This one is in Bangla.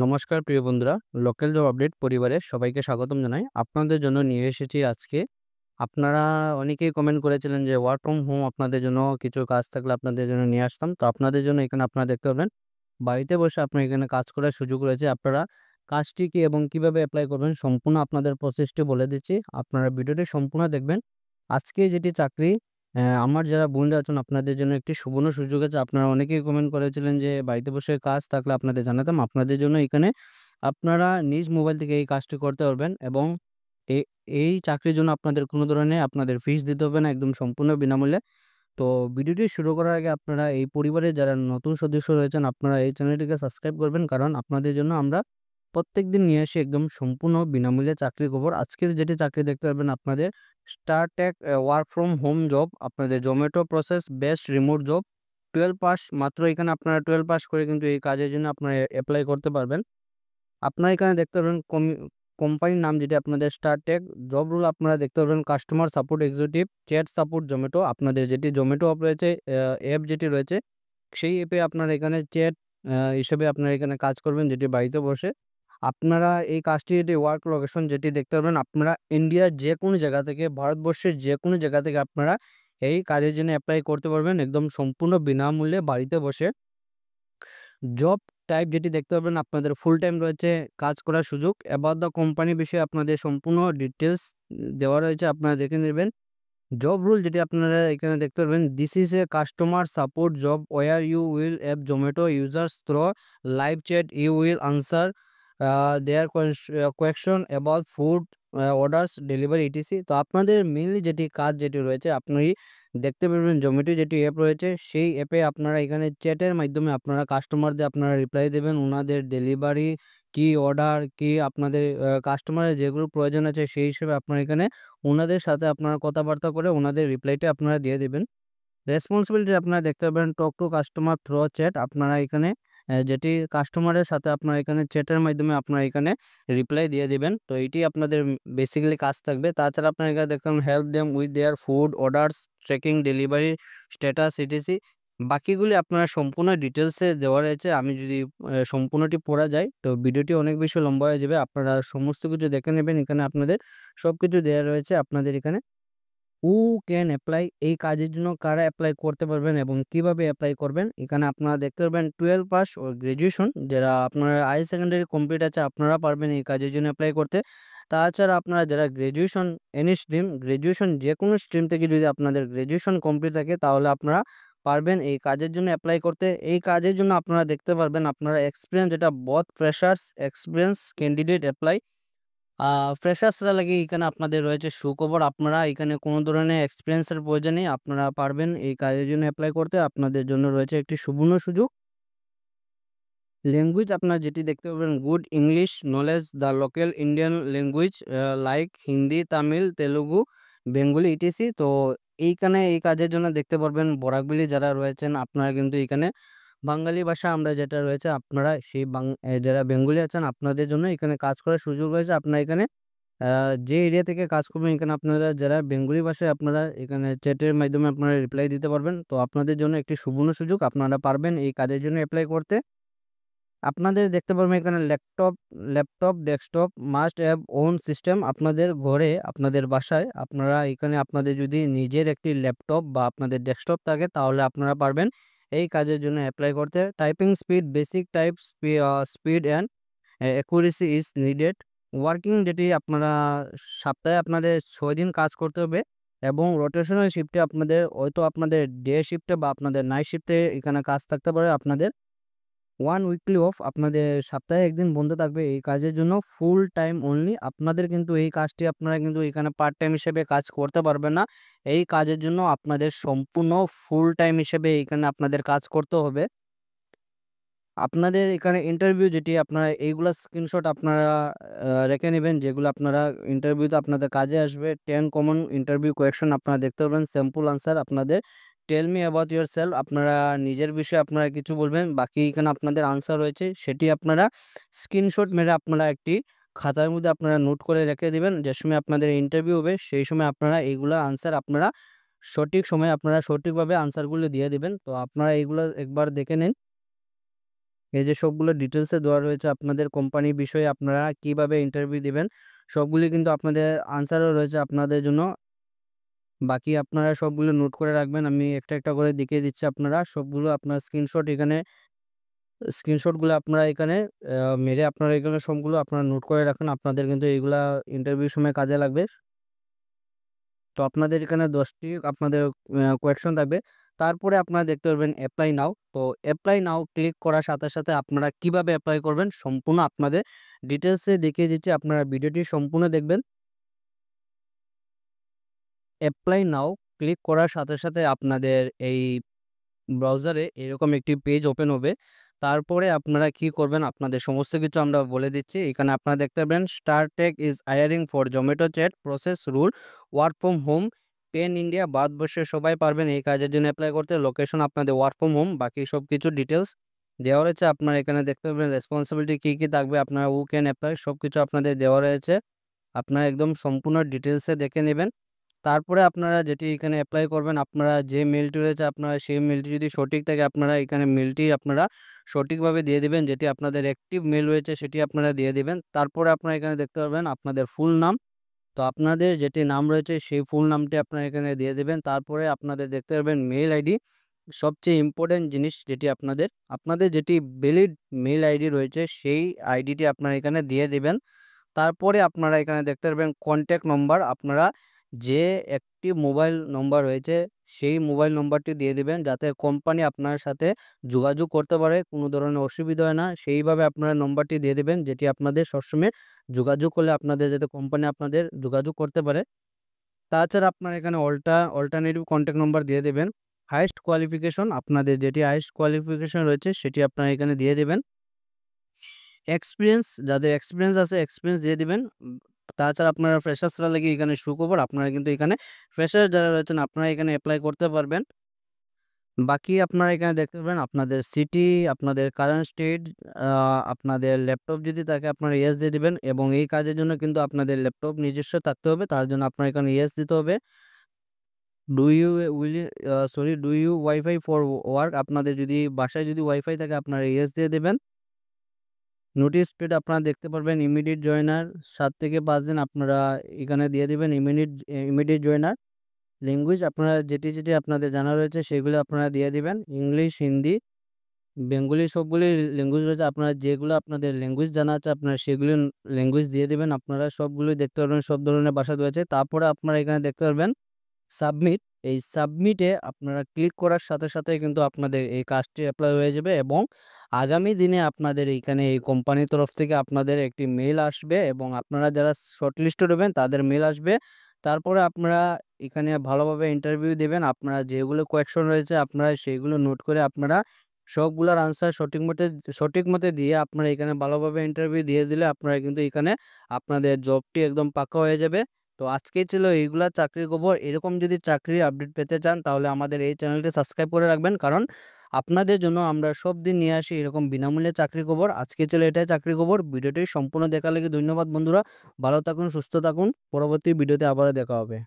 নমস্কার প্রিয় বন্ধুরা, লোকাল জব আপডেট পরিবারে সবাইকে স্বাগতম জানাই। আপনাদের জন্য নিয়ে এসেছি আজকে। আপনারা অনেকেই কমেন্ট করেছিলেন যে ওয়ার্ক ফ্রম হোম আপনাদের জন্য কিছু কাজ থাকলে আপনাদের জন্য নিয়ে আসতাম। তো আপনাদের জন্য এখানে আপনারা দেখতে পাবেন বাড়িতে বসে আপনার এখানে কাজ করার সুযোগ রয়েছে। আপনারা কাজটি কি এবং কিভাবে এপ্লাই করবেন সম্পূর্ণ আপনাদের প্রসেসটি বলে দিচ্ছি। আপনারা ভিডিওটি সম্পূর্ণ দেখবেন। আজকে যেটি চাকরি আমার যারা বোনরা আছেন আপনাদের জন্য একটি সুবর্ণ সুযোগ আছে। আপনারা অনেকেই কমেন্ট করেছিলেন যে বাড়িতে বসে কাজ থাকলে আপনাদের জানাতাম। আপনাদের জন্য এখানে আপনারা নিজ মোবাইল থেকে এই কাজটি করতে পারবেন এবং এ এই চাকরির জন্য আপনাদের কোনো ধরনের আপনাদের ফিস দিতে হবে না, একদম সম্পূর্ণ বিনামূল্যে। তো ভিডিওটি শুরু করার আগে আপনারা এই পরিবারের যারা নতুন সদস্য রয়েছেন আপনারা এই চ্যানেলটিকে সাবস্ক্রাইব করবেন, কারণ আপনাদের জন্য আমরা প্রত্যেকদিন নিয়ে আসি একদম সম্পূর্ণ বিনামূল্যে চাকরির খবর। আজকের যেটি চাকরি দেখতে পারবেন আপনাদের Startek work from home job, আপনাদের Zomato process best remote job. 12 pass মাত্র, এখানে আপনারা 12 পাস করে কিন্তু এই কাজের জন্য আপনারা এপ্লাই করতে পারবেন। আপনারা এখানে দেখতে পারবেন কোম্পানির নাম যেটি আপনাদের স্টারটেক। জব রোল আপনারা দেখতে পারবেন customer support executive, chat support Zomato. আপনাদের যেটি জোম্যাটো অ্যাপ রয়েছে, অ্যাপ যেটি রয়েছে সেই অ্যাপে আপনারা এখানে চ্যাট হিসেবে আপনারা এখানে কাজ করবেন, যেটি বাড়িতে বসে। আপনারা এই কাজটি যেটি ওয়ার্ক লোকেশন যেটি দেখতে পারবেন আপনারা ইন্ডিয়ার যেকোনো জায়গা থেকে, ভারতবর্ষের যেকোনো জায়গা থেকে আপনারা এই কাজের জন্য এপ্লাই করতে পারবেন একদম সম্পূর্ণ বিনামূল্যে বাড়িতে বসে। জব টাইপ যেটি দেখতে পাবেন আপনাদের ফুল টাইম রয়েছে, কাজ করার সুযোগ। অ্যাবাউট দ্য কোম্পানি বিষয়ে আপনাদের সম্পূর্ণ ডিটেলস দেওয়া রয়েছে, আপনারা দেখে নেবেন। জব রুল যেটি আপনারা এখানে দেখতে পারবেন, this is a customer support job where you will help Zomato users through live chat, you will answer their question about food orders delivery etc. তো আপনাদের মেনলি যেটি কাজ যেটি রয়েছে আপনি দেখতে পারবেন জোম্যাটো যেটি অ্যাপ রয়েছে সেই অ্যাপে আপনারা এখানে চ্যাটের মাধ্যমে আপনারা কাস্টমারদের আপনারা রিপ্লাই দেবেন, ওনাদের ডেলিভারি কি অর্ডার কি আপনাদের কাস্টমারের যেগুলো প্রয়োজন আছে সেই হিসেবে আপনারা এখানে ওনাদের সাথে আপনারা কথাবার্তা করে ওনাদের রিপ্লাইটা আপনারা দিয়ে দিবেন। রেসপন্সিবিলিটি আপনারা দেখতে পাবেন talk to customer through chat. আপনারা এখানে যেটি কাস্টমারের সাথে আপনারা এখানে চ্যাটের মাধ্যমে আপনারা এখানে রিপ্লাই দিয়ে দিবেন। তো এটি আপনাদের বেসিক্যালি কাজ থাকবে। তাছাড়া আপনারা এখানে দেখলাম help them with their food orders, tracking delivery status etc. বাকিগুলি আপনারা সম্পূর্ণ ডিটেলসে দেওয়া রয়েছে। আমি যদি সম্পূর্ণটি পড়া যায় তো ভিডিওটি অনেক বেশি লম্বা হয়ে যাবে। আপনারা সমস্ত কিছু দেখে নেবেন, এখানে আপনাদের সবকিছু দেওয়া রয়েছে। আপনাদের এখানে হু ক্যান অ্যাপ্লাই, এই কাজের জন্য কারা অ্যাপ্লাই করতে পারবেন এবং কিভাবে অ্যাপ্লাই করবেন। এখানে আপনারা দেখতে পারবেন 12 পাস ও গ্র্যাজুয়েশন, যারা আপনারা হায়ার সেকেন্ডারি কমপ্লিট আছে আপনারা পারবেন এই কাজের জন্য অ্যাপ্লাই করতে। তাছাড়া আপনারা যারা গ্র্যাজুয়েশন এনি স্ট্রিম, গ্র্যাজুয়েশন যেকোনো স্ট্রিম থেকে যদি আপনাদের গ্র্যাজুয়েশন কমপ্লিট থাকে তাহলে আপনারা পারবেন এই কাজের জন্য অ্যাপ্লাই করতে। এই কাজের জন্য আপনারা দেখতে পারবেন আপনারা এক্সপিরিয়েন্স, যেটা both freshers experience candidate apply. ফ্রেশার্সরা লাগি এখানে আপনাদের রয়েছে সুখবর। আপনারা এখানে কোনো ধরনের এক্সপিরিয়েন্সের প্রয়োজন নেই। আপনারা পারবেন এই কাজের জন্য এপ্লাই করতে। আপনাদের জন্য রয়েছে একটি সুবর্ণ সুযোগ। ল্যাঙ্গুয়েজ আপনারা যেটি দেখতে পাবেন good English knowledge the local Indian language like Hindi, Tamil, Telugu, Bengali etc. তো এইখানে এই কাজের জন্য দেখতে পারবেন বরাকবিলি যারা রয়েছেন আপনারা কিন্তু এখানে বাঙালি ভাষা আমরা যেটা রয়েছে আপনারা সেই যারা বেঙ্গলি আছেন আপনাদের জন্য এখানে কাজ করার সুযোগ রয়েছে। আপনারা এখানে যে এরিয়া থেকে কাজ করবেন এখানে আপনারা যারা বেঙ্গলি ভাষায় আপনারা এখানে চ্যাটের মাধ্যমে আপনারা রিপ্লাই দিতে পারবেন। তো আপনাদের জন্য একটি সুবর্ণ সুযোগ, আপনারা পারবেন এই কাজের জন্য এপ্লাই করতে। আপনাদের দেখতে পারবেন এখানে laptop desktop must have won system. আপনাদের ঘরে আপনাদের বাসায় আপনারা এখানে আপনাদের যদি নিজের একটি ল্যাপটপ বা আপনাদের ডেস্কটপ থাকে তাহলে আপনারা পারবেন এই কাজের জন্য অ্যাপ্লাই করতে। Typing speed basic type speed and accuracy is needed. Working যেটি আপনারা সপ্তাহে আপনাদের 6 দিন কাজ করতে হবে এবং রোটেশনাল শিফটে আপনাদের হয়তো আপনাদের ডে শিফটে বা আপনাদের নাইট শিফটে এখানে কাজ থাকতে পারে। আপনাদের 1 উইকলি অফ, আপনাদের সপ্তাহে 1 দিন বন্ধ থাকবে এই কাজের জন্য। Full time only. আপনাদের কিন্তু এই কাজটি আপনারা কিন্তু এখানে পার্ট টাইম হিসেবে কাজ করতে পারবেন না। এই কাজের জন্য আপনাদের সম্পূর্ণ ফুল টাইম হিসেবে এখানে আপনাদের কাজ করতে হবে। আপনাদের এখানে ইন্টারভিউ যেটি আপনারা এইগুলা স্ক্রিনশট আপনারা রেখে নেবেন, যেগুলো আপনারা ইন্টারভিউতে আপনাদের কাজে আসবে। 10 কমন ইন্টারভিউ কোয়েশ্চন আপনারা দেখতে পাবেন, স্যাম্পল আনসার আপনাদের। টেল মি অ্যাবাউট ইয়োরসেলফ, আপনারা নিজের বিষয়ে আপনারা কিছু বলবেন, বাকি এখানে আপনাদের আনসার রয়েছে সেটি আপনারা স্ক্রিনশট মেরে আপনারা একটি খাতার মধ্যে আপনারা নোট করে রেখে দিবেন। যে সময় আপনাদের ইন্টারভিউ হবে সেই সময় আপনারা এইগুলার আনসার আপনারা সঠিক সময়ে আপনারা সঠিকভাবে আনসারগুলো দিয়ে দিবেন। তো আপনারা এইগুলো একবার দেখে নিন। এই যে সবগুলো ডিটেলসে দেওয়া রয়েছে আপনাদের কোম্পানি বিষয়ে আপনারা কিভাবে ইন্টারভিউ দিবেন, সবগুলি কিন্তু আপনাদের আনসারও রয়েছে আপনাদের জন্য। বাকি আপনারা সবগুলো নোট করে রাখবেন। আমি একটা করে দেখিয়ে দিচ্ছি। আপনারা সবগুলো আপনার স্ক্রিনশটগুলো আপনারা এখানে মেরে আপনারা এখানে সবগুলো আপনারা নোট করে রাখেন। আপনাদের কিন্তু এইগুলা ইন্টারভিউর সময় কাজে লাগবে। তো আপনাদের এখানে 10 টি আপনাদের কোয়েকশন থাকবে। তারপরে আপনারা দেখতে পারবেন অ্যাপ্লাই নাও। তো অ্যাপ্লাই নাও ক্লিক করার সাথে আপনারা কিভাবে অ্যাপ্লাই করবেন সম্পূর্ণ আপনাদের ডিটেইলসে দেখিয়ে দিচ্ছি। আপনারা ভিডিওটি সম্পূর্ণ দেখবেন। অ্যাপ্লাই নাও ক্লিক করার সাথে আপনাদের এই ব্রাউজারে এরকম একটি পেজ ওপেন হবে। তারপরে আপনারা কি করবেন আপনাদের সমস্ত কিছু আমরা বলে দিচ্ছি। এখানে আপনারা দেখতে পাবেন Startek is hiring for Zomato chat process role work from home pan India ভারতবর্ষের সবাই পারবেন এই কাজের জন্য অ্যাপ্লাই করতে। লোকেশন আপনাদের ওয়ার্ক ফ্রম হোম, বাকি সব কিছু ডিটেলস দেওয়া রয়েছে। আপনারা এখানে দেখতে পাবেন রেসপন্সিবিলিটি কী থাকবে, আপনারা হু ক্যান অ্যাপ্লাই সব কিছু আপনাদের দেওয়া রয়েছে। আপনারা একদম সম্পূর্ণ ডিটেলসে দেখে নেবেন। তারপরে আপনারা যেটি এখানে অ্যাপ্লাই করবেন, আপনারা যে মেলটি রয়েছে আপনারা সেই মেলটি যদি সঠিক থাকে আপনারা এখানে মেলটি আপনারা সঠিকভাবে দিয়ে দিবেন। যেটি আপনাদের অ্যাক্টিভ মেল রয়েছে সেটি আপনারা দিয়ে দিবেন। তারপরে আপনারা এখানে দেখতে পারবেন আপনাদের ফুল নাম। তো আপনাদের যেটি নাম রয়েছে সেই ফুল নামটি আপনারা এখানে দিয়ে দেবেন। তারপরে আপনাদের দেখতে পারবেন মেল আইডি, সবচেয়ে ইম্পর্টেন্ট জিনিস যেটি আপনাদের যেটি ভ্যালিড মেল আইডি রয়েছে সেই আইডিটি আপনারা এখানে দিয়ে দিবেন। তারপরে আপনারা এখানে দেখতে পারবেন কন্ট্যাক্ট নম্বর, আপনারা যে একটি মোবাইল নম্বর রয়েছে সেই মোবাইল নম্বরটি দিয়ে দিবেন যাতে কোম্পানি আপনার সাথে যোগাযোগ করতে পারে, কোনো ধরনের অসুবিধা হয় না। সেইভাবে আপনারা নম্বরটি দিয়ে দিবেন যেটি আপনাদের সবসময় যোগাযোগ করলে আপনাদের যাতে কোম্পানি আপনাদের যোগাযোগ করতে পারে। তাছাড়া আপনারা এখানে অল্টারনেটিভ কন্ট্যাক্ট নম্বর দিয়ে দেবেন। হাইয়েস্ট কোয়ালিফিকেশন, আপনাদের যেটি হাইয়েস্ট কোয়ালিফিকেশন রয়েছে সেটি আপনারা এখানে দিয়ে দেবেন। যাদের এক্সপিরিয়েন্স আছে এক্সপিরিয়েন্স দিয়ে দিবেন। তাছাড়া আপনারা ফ্রেশার্সরা লাগি এখানে সুখবর, আপনারা কিন্তু এখানে ফ্রেশার যারা রয়েছেন আপনারা এখানে এপ্লাই করতে পারবেন। বাকি আপনারা এখানে দেখতে পাবেন আপনাদের সিটি, আপনাদের কারেন্ট স্টেট, আপনাদের ল্যাপটপ যদি থাকে আপনারা ইয়েস দিয়ে দিবেন। এবং এই কাজের জন্য কিন্তু আপনাদের ল্যাপটপ নিজস্ব থাকতে হবে, তার জন্য আপনার এখানে ইয়েস দিতে হবে। Do you wifi for work, আপনাদের যদি বাসায় যদি ওয়াইফাই থাকে আপনারা ইয়েস দিয়ে দেবেন। নোটিস পিরিয়ড আপনারা দেখতে পারবেন ইমিডিয়েট জয়েনার 7 থেকে 5 দিন আপনারা এখানে দিয়ে দিবেন ইমিডিয়েট জয়েনার। ল্যাঙ্গুয়েজ আপনারা যেটি আপনাদের জানা রয়েছে সেগুলো আপনারা দিয়ে দিবেন। ইংলিশ, হিন্দি, বেঙ্গলি সবগুলি ল্যাঙ্গুয়েজ রয়েছে। আপনারা যেগুলো আপনাদের ল্যাঙ্গুয়েজ জানা আছে আপনারা সেগুলো ল্যাঙ্গুয়েজ দিয়ে দিবেন। আপনারা সবগুলোই দেখতে পারবেন সব ধরনের ভাষা রয়েছে। তারপরে আপনারা এখানে দেখতে পারবেন সাবমিট। এই সাবমিটে আপনারা ক্লিক করার সাথে কিন্তু আপনাদের এই কাজটি অ্যাপ্লাই হয়ে যাবে এবং আগামী দিনে আপনাদের এইখানে এই কোম্পানির তরফ থেকে আপনাদের একটি মেইল আসবে এবং আপনারা যারা শর্টলিস্টেড হবেন তাদের মেইল আসবে। তারপরে আপনারা এখানে ভালোভাবে ইন্টারভিউ দেবেন। আপনারা যেগুলো কোয়েকশন রয়েছে আপনারা সেইগুলো নোট করে আপনারা সবগুলোর আনসার সঠিক মতে দিয়ে আপনারা এখানে ভালোভাবে ইন্টারভিউ দিয়ে দিলে আপনারা কিন্তু এখানে আপনাদের জবটি একদম পাক্কা হয়ে যাবে। তো আজকেই ছিল এইগুলা চাকরির খবর। এরকম যদি চাকরির আপডেট পেতে চান তাহলে আমাদের এই চ্যানেলটি সাবস্ক্রাইব করে রাখবেন, কারণ আপনাদের জন্য আমরা সব দিন নিয়ে আসি এরকম বিনামূল্যে চাকরির খবর। আজকে ছিল এটাই চাকরির খবর। ভিডিওটি সম্পূর্ণ দেখার লাগি ধন্যবাদ বন্ধুরা। ভালো থাকুন, সুস্থ থাকুন। পরবর্তী ভিডিওতে আবারও দেখা হবে।